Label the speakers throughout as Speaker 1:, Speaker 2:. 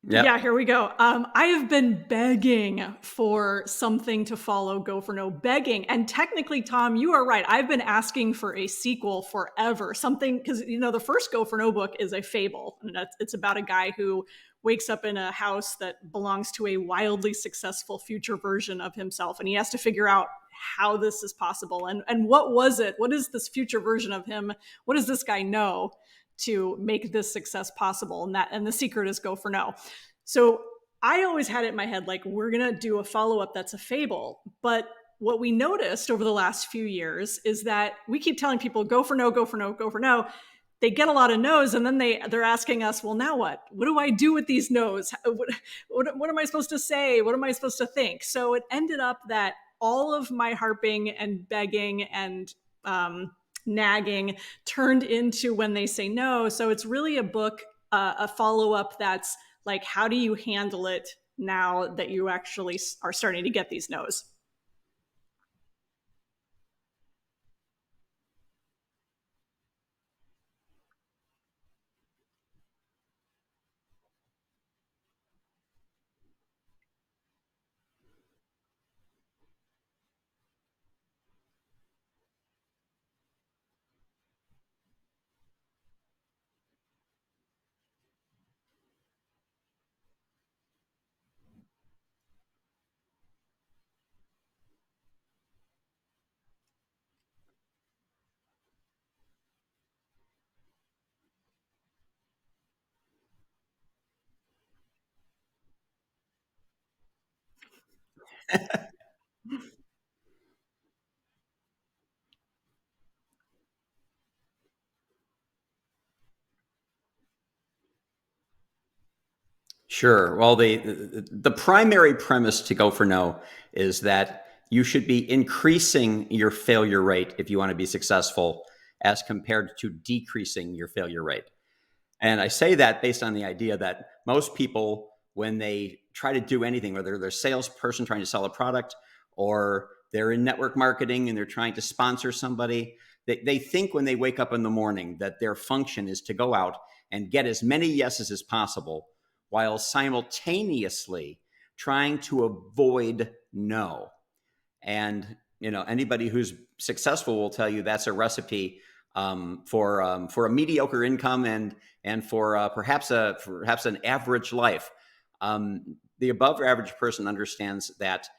Speaker 1: Yeah,
Speaker 2: Yep.
Speaker 1: here we go. I have been begging for something to follow Go for No, begging. And technically, Tom, you are right. I've been asking for a sequel forever. Something, because, the first Go for No book is a fable. And it's about a guy who wakes up in a house that belongs to a wildly successful future version of himself. And he has to figure out how this is possible. And what was it? What is this future version of him? What does this guy know to make this success possible? And the secret is Go for No. So I always had it in my head like, we're going to do a follow up that's a fable. But what we noticed over the last few years is that we keep telling people, Go for no, go for no, go for no. They get a lot of no's, and then they're asking us, well, now what? What do I do with these no's? What am I supposed to say? What am I supposed to think? So it ended up that all of my harping and begging and nagging turned into When They Say No. So it's really a book, a follow up that's like, how do you handle it now that you actually are starting to get these no's?
Speaker 2: Sure. Well, the primary premise to Go for No is that you should be increasing your failure rate if you want to be successful, as compared to decreasing your failure rate. And I say that based on the idea that most people, when they try to do anything, whether they're a salesperson trying to sell a product, or they're in network marketing and they're trying to sponsor somebody, they think when they wake up in the morning that their function is to go out and get as many yeses as possible, while simultaneously trying to avoid no. And anybody who's successful will tell you that's a recipe for a mediocre income, and for perhaps an average life. The above average person understands that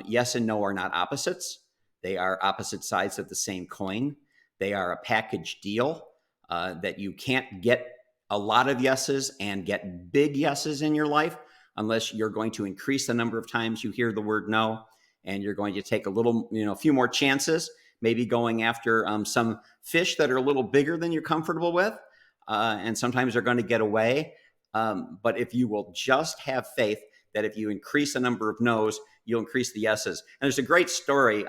Speaker 2: yes and no are not opposites; they are opposite sides of the same coin. They are a package deal, that you can't get a lot of yeses and get big yeses in your life unless you're going to increase the number of times you hear the word no, and you're going to take a few more chances, maybe going after some fish that are a little bigger than you're comfortable with, and sometimes they're going to get away. But if you will just have faith that if you increase the number of no's, you'll increase the yeses. And there's a great story.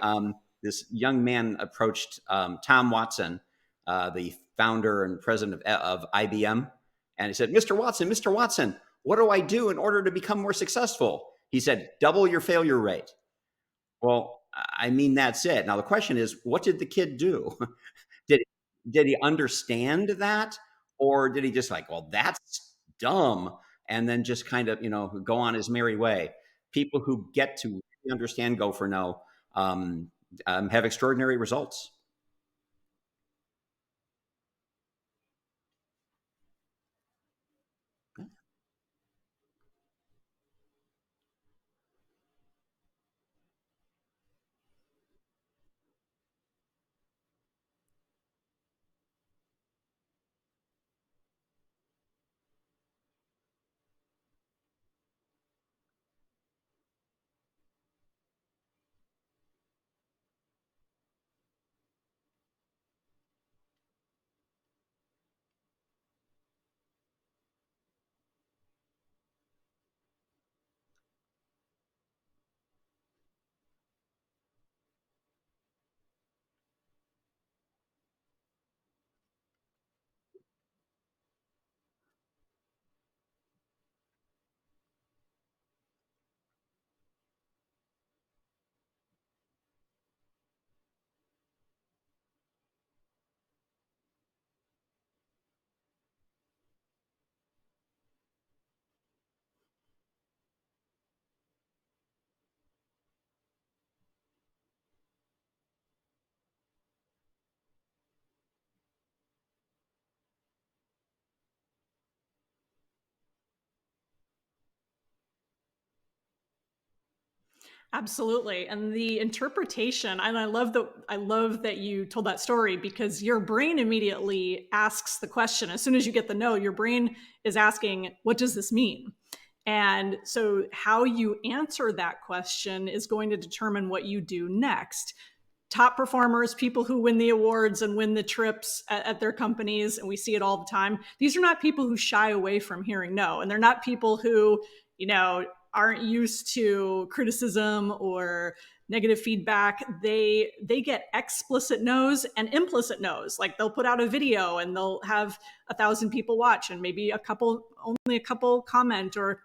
Speaker 2: This young man approached Tom Watson, the founder and president of IBM, and he said, Mr. Watson, what do I do in order to become more successful? He said, double your failure rate. Well, I mean, that's it. Now the question is, what did the kid do? did did he understand that, or did he just like, well, that's dumb, and then just kind of go on his merry way? People who get to really understand Go for No have extraordinary results.
Speaker 1: Absolutely. And the interpretation, and I love that you told that story because your brain immediately asks the question. As soon as you get the no, your brain is asking, what does this mean? And so how you answer that question is going to determine what you do next. Top performers, people who win the awards and win the trips at their companies, and we see it all the time. These are not people who shy away from hearing no, and they're not people who, aren't used to criticism or negative feedback. They get explicit no's and implicit no's. Like they'll put out a video and they'll have 1,000 people watch and maybe only a couple comment or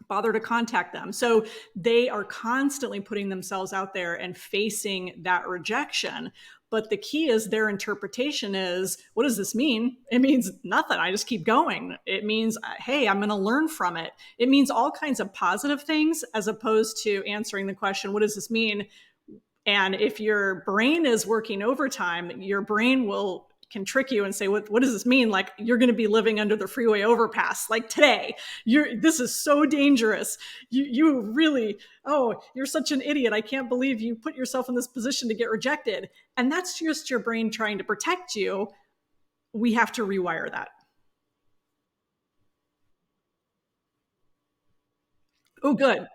Speaker 1: bother to contact them. So they are constantly putting themselves out there and facing that rejection. But the key is their interpretation is, what does this mean? It means nothing. I just keep going. It means, hey, I'm going to learn from it. It means all kinds of positive things as opposed to answering the question, what does this mean? And if your brain is working overtime, your brain can trick you and say, what does this mean? Like you're going to be living under the freeway overpass like today. This is so dangerous. You really, oh, you're such an idiot. I can't believe you put yourself in this position to get rejected. And that's just your brain trying to protect you. We have to rewire that. Oh, good.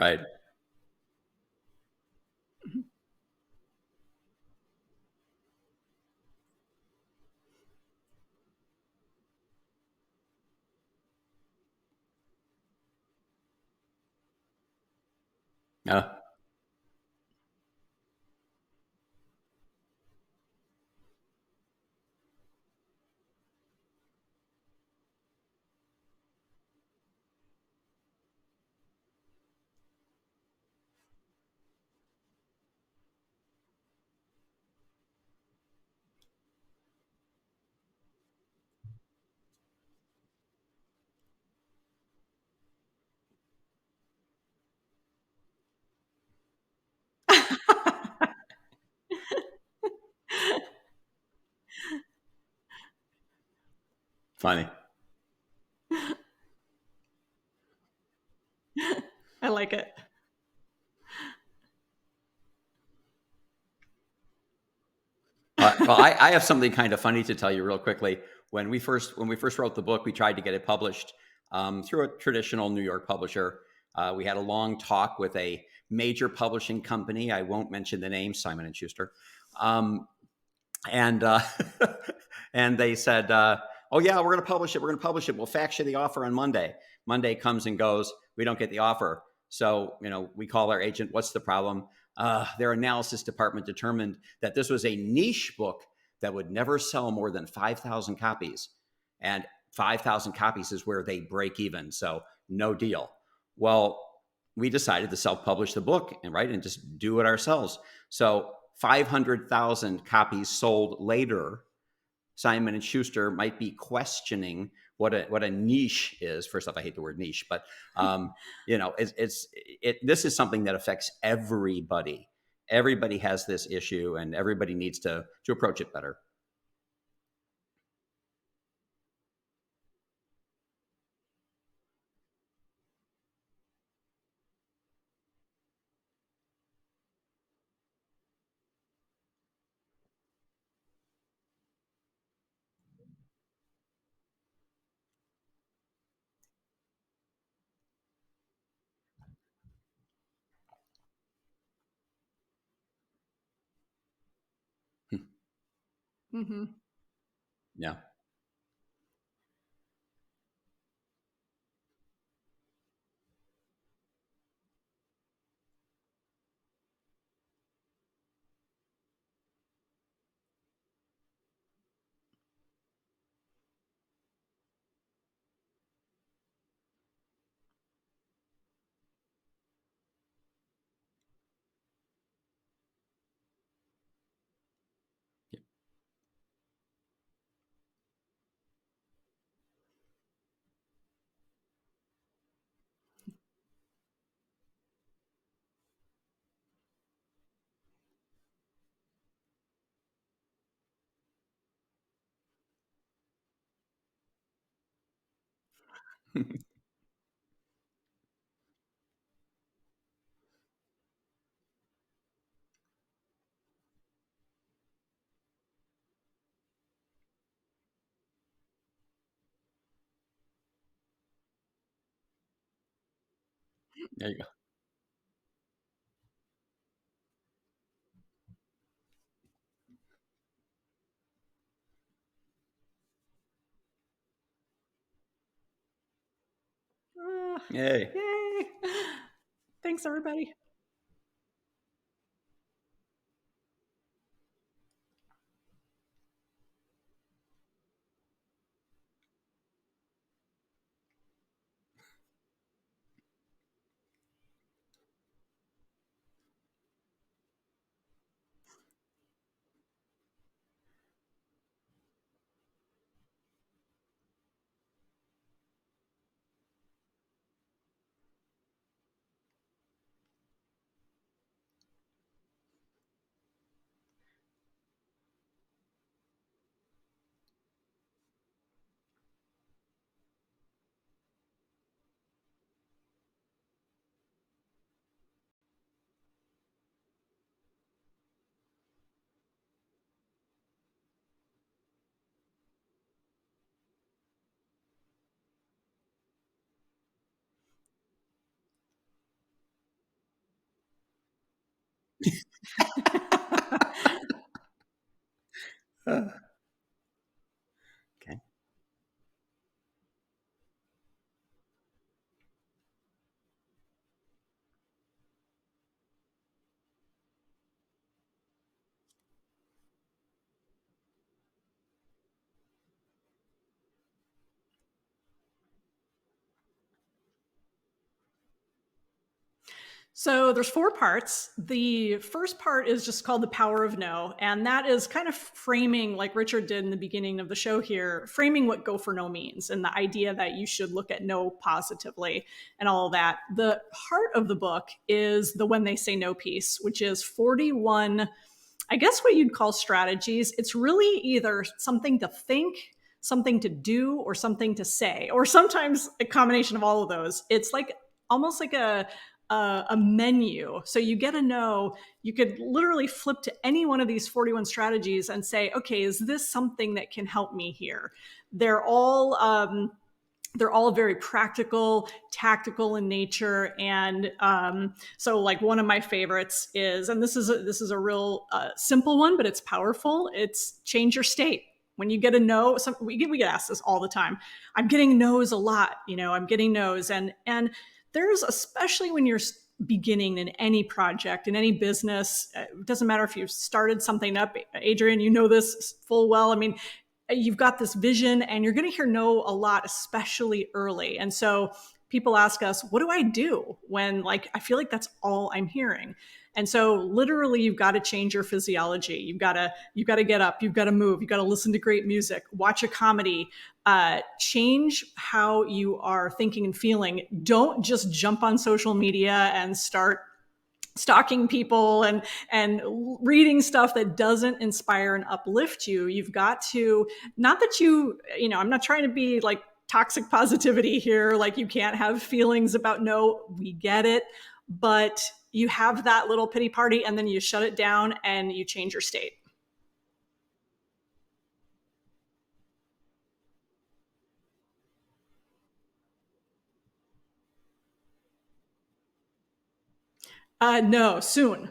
Speaker 2: Right. Yeah. Funny.
Speaker 1: I like it.
Speaker 2: Well, I have something kind of funny to tell you real quickly. When we first wrote the book, we tried to get it published through a traditional New York publisher. We had a long talk with a major publishing company. I won't mention the name, Simon and Schuster, um, and and they said, "Oh yeah, we're going to publish it. We're going to publish it. We'll fax you the offer on Monday." Monday comes and goes. We don't get the offer. So we call our agent. What's the problem? Their analysis department determined that this was a niche book that would never sell more than 5,000 copies, and 5,000 copies is where they break even. So no deal. Well, we decided to self-publish the book and just do it ourselves. So 500,000 copies sold later, Simon and Schuster might be questioning what a niche is. First off, I hate the word niche, but this is something that affects everybody. Everybody has this issue, and everybody needs to approach it better.
Speaker 1: Hmm.
Speaker 2: Yeah. There you go. Yay.
Speaker 1: Yay. Thanks, everybody.
Speaker 2: Okay.
Speaker 1: So there's four parts. The first part is just called the power of no, and that is kind of framing, like Richard did in the beginning of the show here, framing what go for no means and the idea that you should look at no positively and all of that. The heart of the book is the when they say no piece, which is 41, I guess what you'd call strategies. It's really either something to think, something to do, or something to say, or sometimes a combination of all of those. It's like almost like a menu. So you get to know, you could literally flip to any one of these 41 strategies and say, okay, is this something that can help me here? They're all they're all very practical, tactical in nature, and so like one of my favorites is, and this is a real simple one, but it's powerful. It's change your state. When you get a no, we get asked this all the time. I'm getting no's a lot. I'm getting no's, and there's, especially when you're beginning in any project, in any business, it doesn't matter if you've started something up. Adrian, you know this full well. I mean, you've got this vision and you're going to hear no a lot, especially early. And so people ask us, what do I do when, like, I feel like that's all I'm hearing? And so literally you've got to change your physiology. You've got to get up, you've got to move, you've got to listen to great music, watch a comedy, change how you are thinking and feeling. Don't just jump on social media and start stalking people and reading stuff that doesn't inspire and uplift you. You've got to, not that I'm not trying to be like toxic positivity here, like you can't have feelings about no, we get it, but you have that little pity party and then you shut it down and you change your state. No, soon.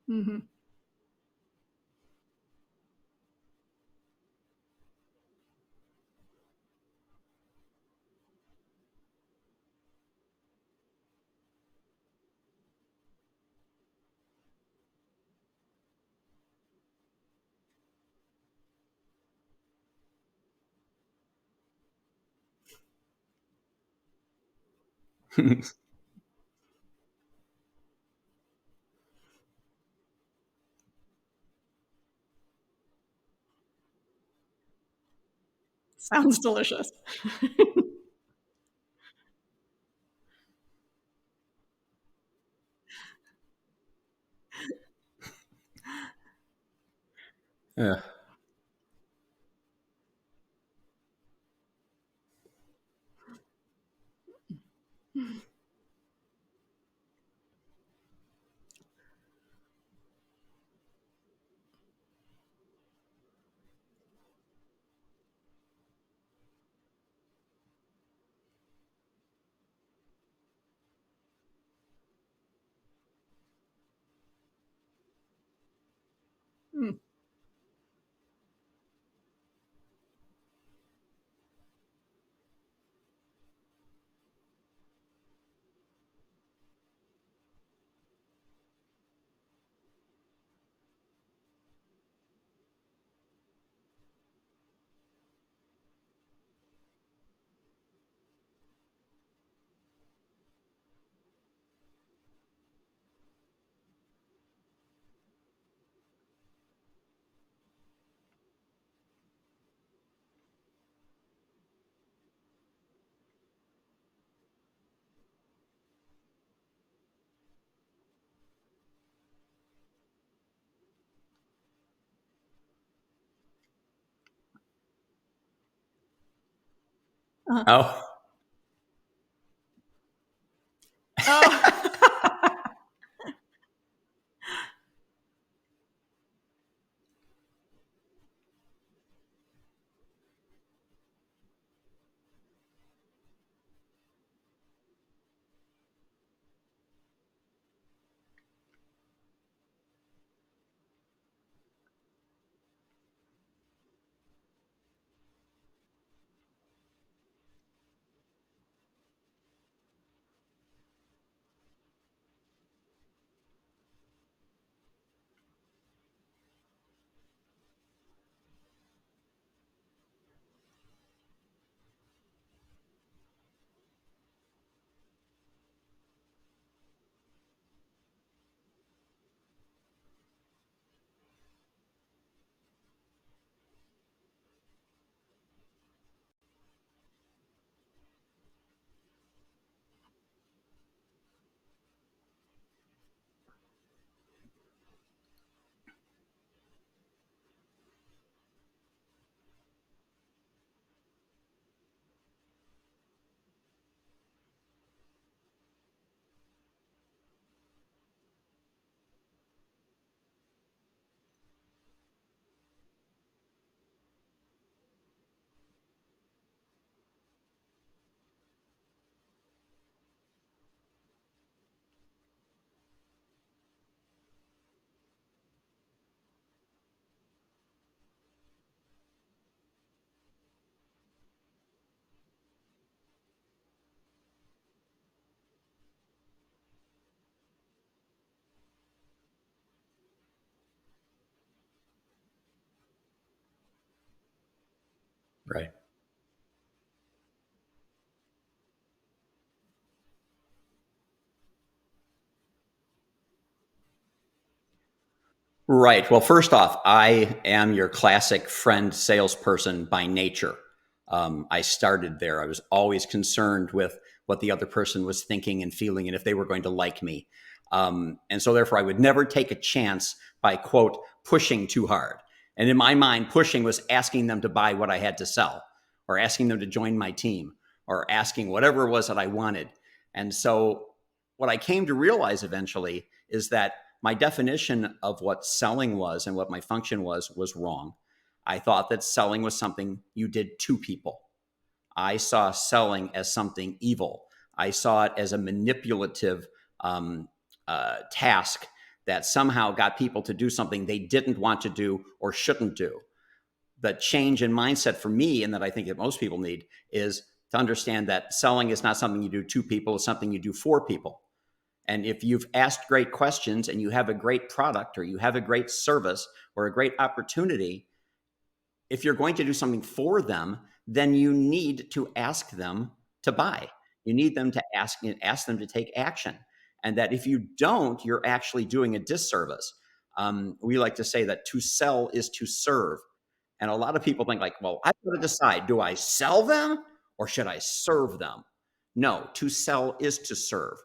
Speaker 1: Mhm. Sounds delicious.
Speaker 2: Yeah.
Speaker 1: Mm. Uh-huh.
Speaker 2: Oh.
Speaker 1: Oh.
Speaker 2: Right. Right. Well, first off, I am your classic friend salesperson by nature. I started there. I was always concerned with what the other person was thinking and feeling and if they were going to like me. And so, therefore, I would never take a chance by, quote, pushing too hard. And in my mind, pushing was asking them to buy what I had to sell or asking them to join my team or asking whatever it was that I wanted. And so, what I came to realize eventually is that my definition of what selling was and what my function was wrong. I thought that selling was something you did to people. I saw selling as something evil. I saw it as a manipulative task that somehow got people to do something they didn't want to do or shouldn't do. The change in mindset for me, and that I think that most people need, is to understand that selling is not something you do to people, it's something you do for people. And if you've asked great questions and you have a great product or you have a great service or a great opportunity, if you're going to do something for them, then you need to ask them to buy. You need them to ask them to take action. And that if you don't, you're actually doing a disservice. We like to say that to sell is to serve. And a lot of people think like, well, I've got to decide, do I sell them or should I serve them? No, to sell is to serve,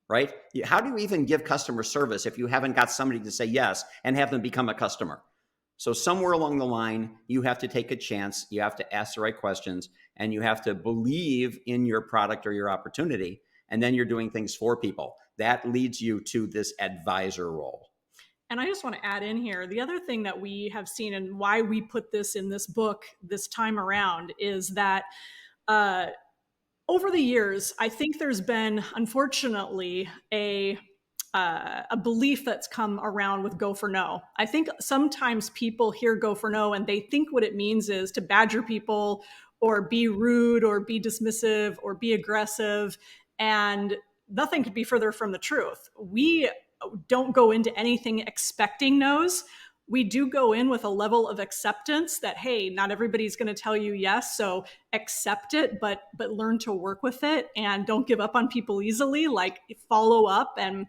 Speaker 2: right? How do you even give customer service if you haven't got somebody to say yes and have them become a customer? So somewhere along the line, you have to take a chance, you have to ask the right questions, and you have to believe in your product or your opportunity, and then you're doing things for people. That leads you to this advisor role.
Speaker 1: And I just want to add in here, the other thing that we have seen and why we put this in this book this time around is that over the years, I think there's been, unfortunately, a belief that's come around with go for no. I think sometimes people hear go for no and they think what it means is to badger people or be rude or be dismissive or be aggressive. And nothing could be further from the truth. We don't go into anything expecting no's. We do go in with a level of acceptance that, hey, not everybody's going to tell you yes, so accept it, but learn to work with it and don't give up on people easily. Like, follow up and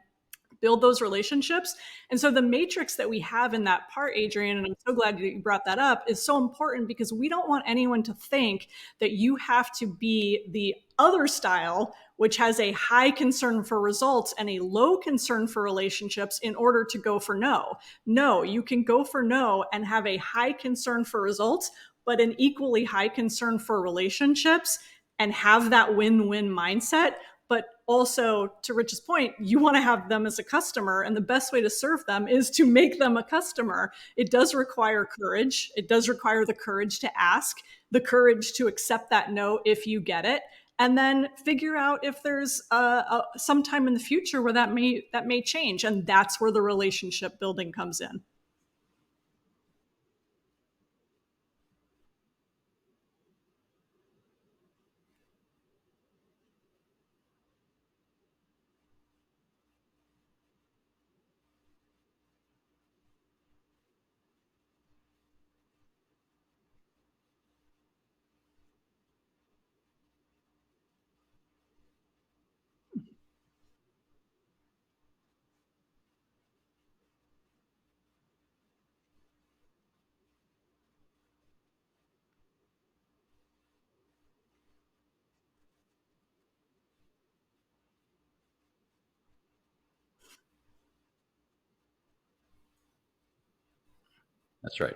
Speaker 1: build those relationships. And so the matrix that we have in that part, Adrian, and I'm so glad that you brought that up, is so important because we don't want anyone to think that you have to be the other style, which has a high concern for results and a low concern for relationships, in order to go for no. No, you can go for no and have a high concern for results, but an equally high concern for relationships, and have that win-win mindset. But also, to Rich's point, you want to have them as a customer, and the best way to serve them is to make them a customer. It does require courage. It does require the courage to ask, the courage to accept that no if you get it, and then figure out if there's some time in the future where that may change, and that's where the relationship building comes in.
Speaker 2: That's right.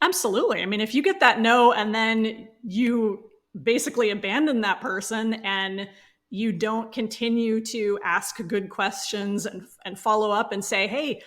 Speaker 1: Absolutely. I mean, if you get that no and then you basically abandon that person and you don't continue to ask good questions and follow up and say, hey,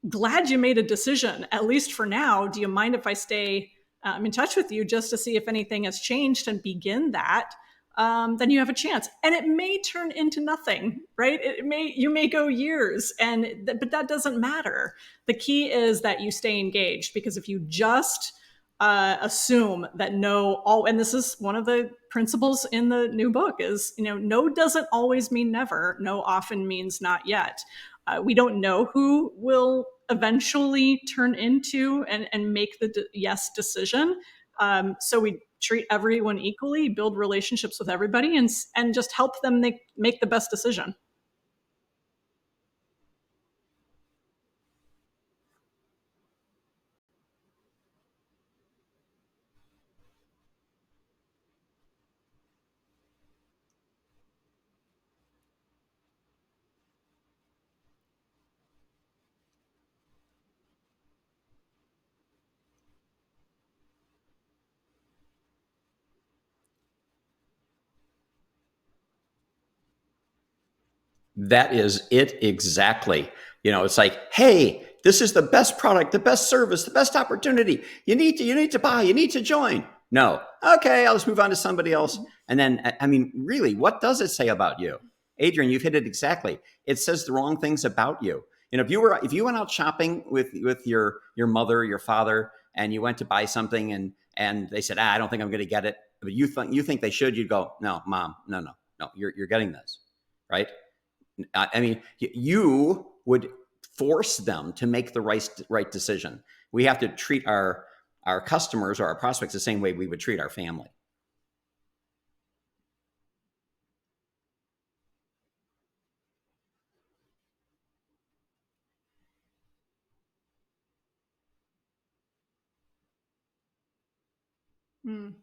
Speaker 1: glad you made a decision, at least for now. Do you mind if I stay in touch with you just to see if anything has changed and begin that? Then you have a chance, and it may turn into nothing, right? You may go years, but that doesn't matter. The key is that you stay engaged, because if you just assume that no, all, and this is one of the principles in the new book, is, no doesn't always mean never. No often means not yet. We don't know who will eventually turn into and make the yes decision. So we treat everyone equally, build relationships with everybody, and just help them make the best decision.
Speaker 2: That is it exactly. It's like, hey, this is the best product, the best service, the best opportunity. You need to buy, you need to join. No. Okay, I'll just move on to somebody else. And then, I mean, really, what does it say about you? Adrian, you've hit it exactly. It says the wrong things about you. If you went out shopping with your mother, your father, and you went to buy something and they said, I don't think I'm going to get it, but you think they should, you'd go, no, mom, no, no, no, you're getting this, right? I mean, you would force them to make the right decision. We have to treat our customers or our prospects the same way we would treat our family.
Speaker 1: Mm.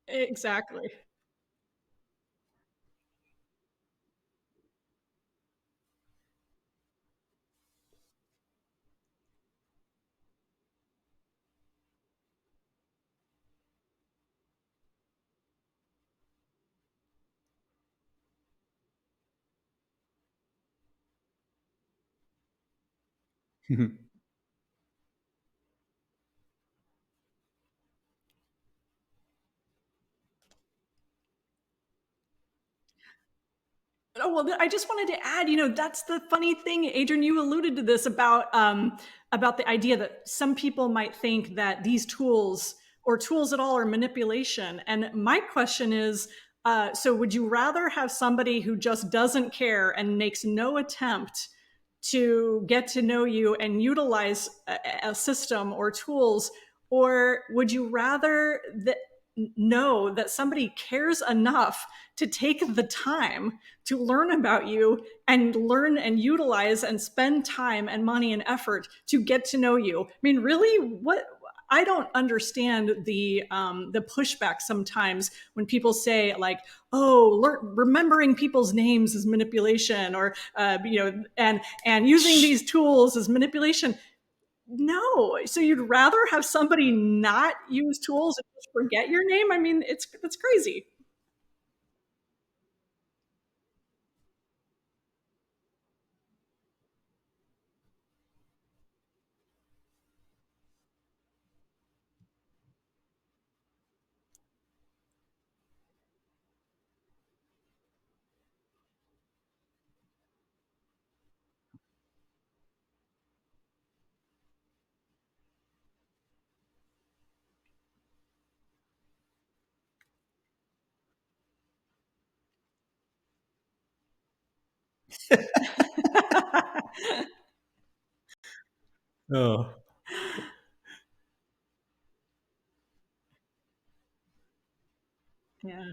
Speaker 1: Exactly. Oh, well, I just wanted to add, that's the funny thing, Adrian, you alluded to this about the idea that some people might think that these tools or tools at all are manipulation. And my question is, so would you rather have somebody who just doesn't care and makes no attempt to get to know you and utilize a system or tools, or would you rather that know that somebody cares enough to take the time to learn about you and learn and utilize and spend time and money and effort to get to know you? I mean, really, what I don't understand the pushback sometimes when people say like, "Oh, remembering people's names is manipulation," or and using these tools is manipulation. No, so you'd rather have somebody not use tools and just forget your name? I mean, it's crazy.
Speaker 2: Oh.
Speaker 1: Yeah.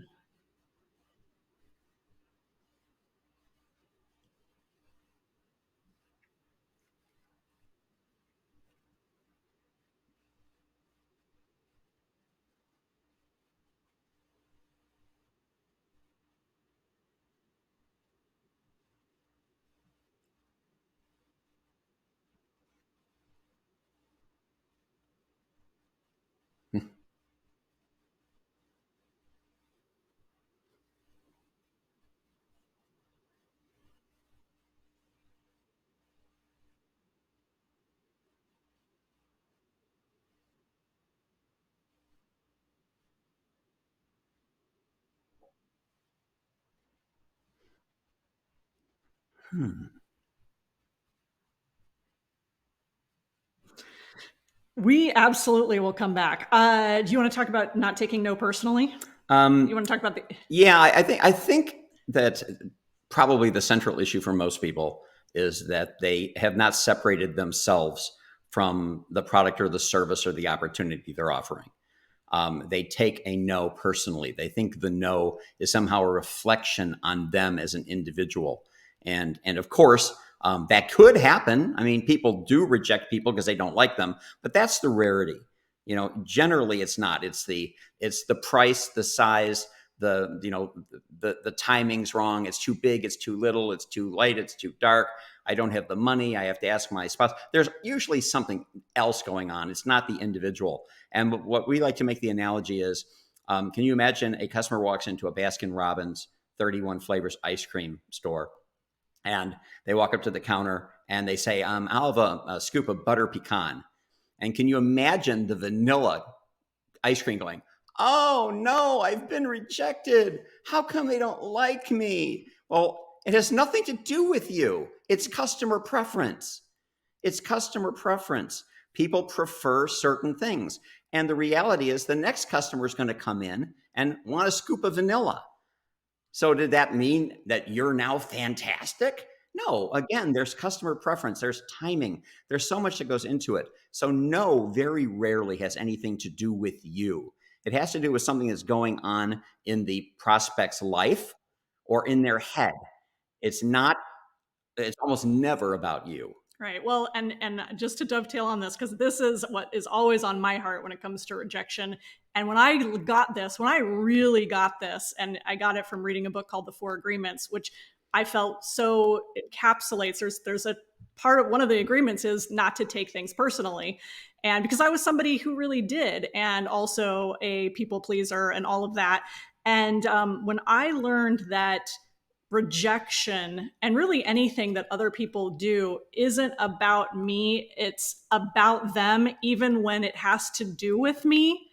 Speaker 2: Hmm.
Speaker 1: We absolutely will come back. Do you want to talk about not taking no personally? You
Speaker 2: Um,
Speaker 1: want to talk about the
Speaker 2: yeah, I think that probably the central issue for most people is that they have not separated themselves from the product or the service or the opportunity they're offering. They take a no personally. They think the no is somehow a reflection on them as an individual, and of course that could happen. I mean, people do reject people because they don't like them, but that's the rarity. Generally it's not. It's the price, the size, the timing's wrong. It's too big. It's too little. It's too light. It's too dark. I don't have the money. I have to ask my spouse. There's usually something else going on. It's not the individual. And what we like to make the analogy is, can you imagine a customer walks into a Baskin Robbins 31 flavors ice cream store, and they walk up to the counter and they say, I'll have a scoop of butter pecan. And can you imagine the vanilla ice cream going, oh no, I've been rejected. How come they don't like me? Well, it has nothing to do with you. It's customer preference. It's customer preference. People prefer certain things. And the reality is the next customer is going to come in and want a scoop of vanilla. So did that mean that you're now fantastic? No, again, there's customer preference, there's timing, there's so much that goes into it. So no very rarely has anything to do with you. It has to do with something that's going on in the prospect's life or in their head. It's not, it's almost never about you.
Speaker 1: right. Well, and just to dovetail on this, because this is what is always on my heart when it comes to rejection. And when I really got this, and I got it from reading a book called The Four Agreements, which I felt so encapsulates. There's a part of one of the agreements is not to take things personally. And because I was somebody who really did, and also a people pleaser and all of that. And when I learned that rejection and really anything that other people do isn't about me, it's about them, even when it has to do with me,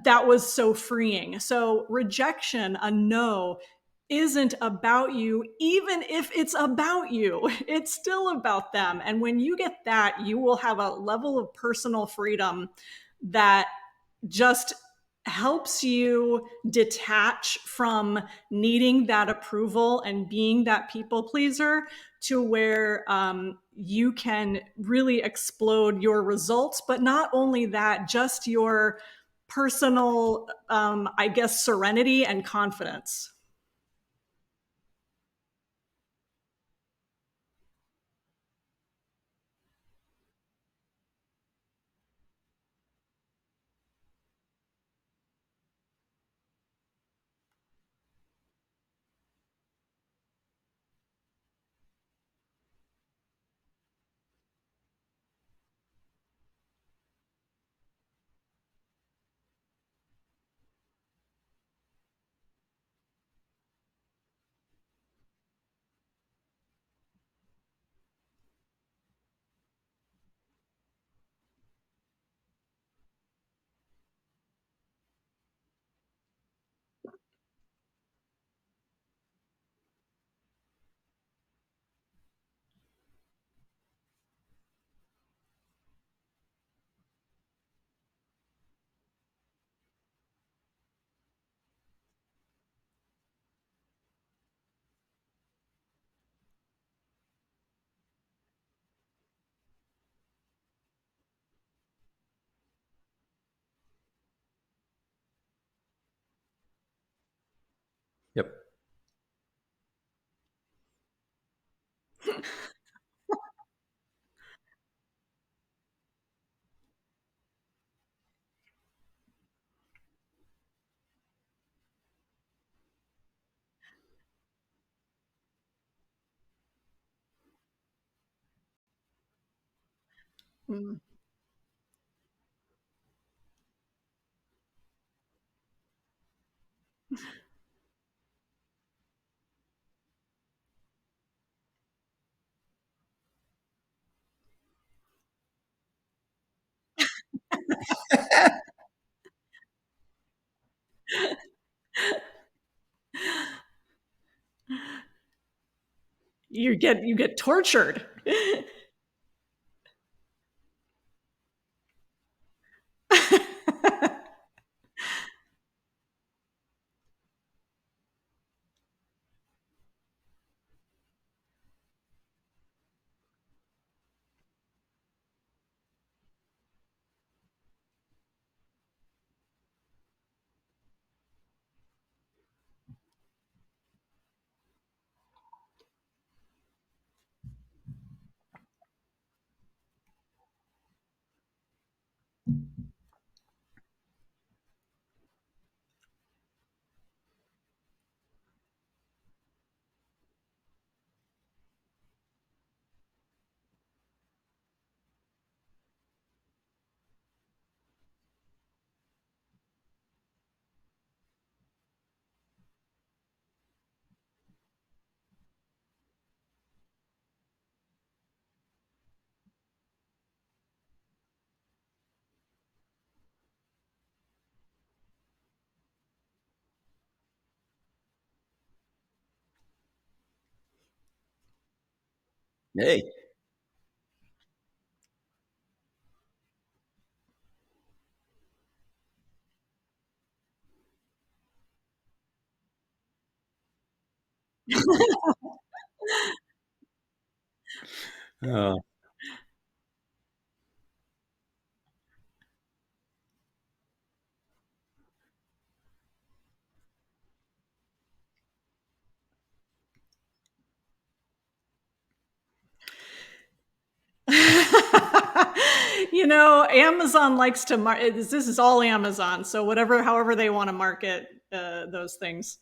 Speaker 1: that was so freeing. So, rejection, a no, isn't about you, even if it's about you. It's still about them. And when you get that, you will have a level of personal freedom that just helps you detach from needing that approval and being that people pleaser to where you can really explode your results. But not only that, just your personal, I guess, serenity and confidence. Mm. You get tortured.
Speaker 2: Hey. Oh.
Speaker 1: Amazon likes to market. This is all Amazon, so whatever, however they want to market those things.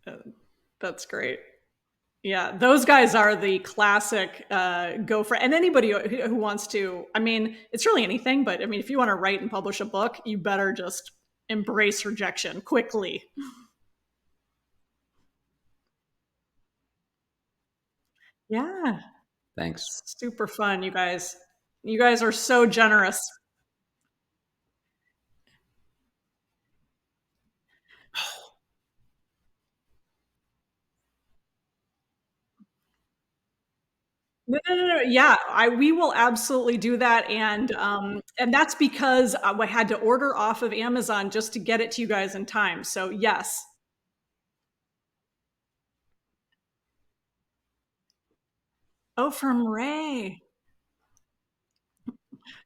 Speaker 1: Uh, that's great. Yeah, those guys are the classic go for, and anybody who wants to. I mean, it's really anything, but I mean, if you want to write and publish a book, you better just embrace rejection quickly. Yeah,
Speaker 2: Thanks.
Speaker 1: super fun, you guys. You guys are so generous. No, no, no, no. Yeah, we will absolutely do that, and that's because I had to order off of Amazon just to get it to you guys in time. So yes. Oh, from Ray.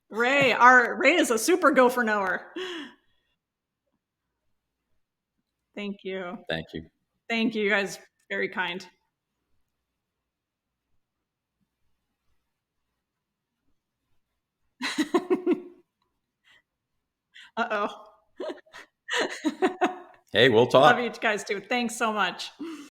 Speaker 1: Ray is a super gopher knower. Thank you.
Speaker 2: Thank you.
Speaker 1: Thank you, you guys. Very kind. Uh oh.
Speaker 2: Hey, we'll
Speaker 1: Love you
Speaker 2: talk.
Speaker 1: guys too. Thanks so much.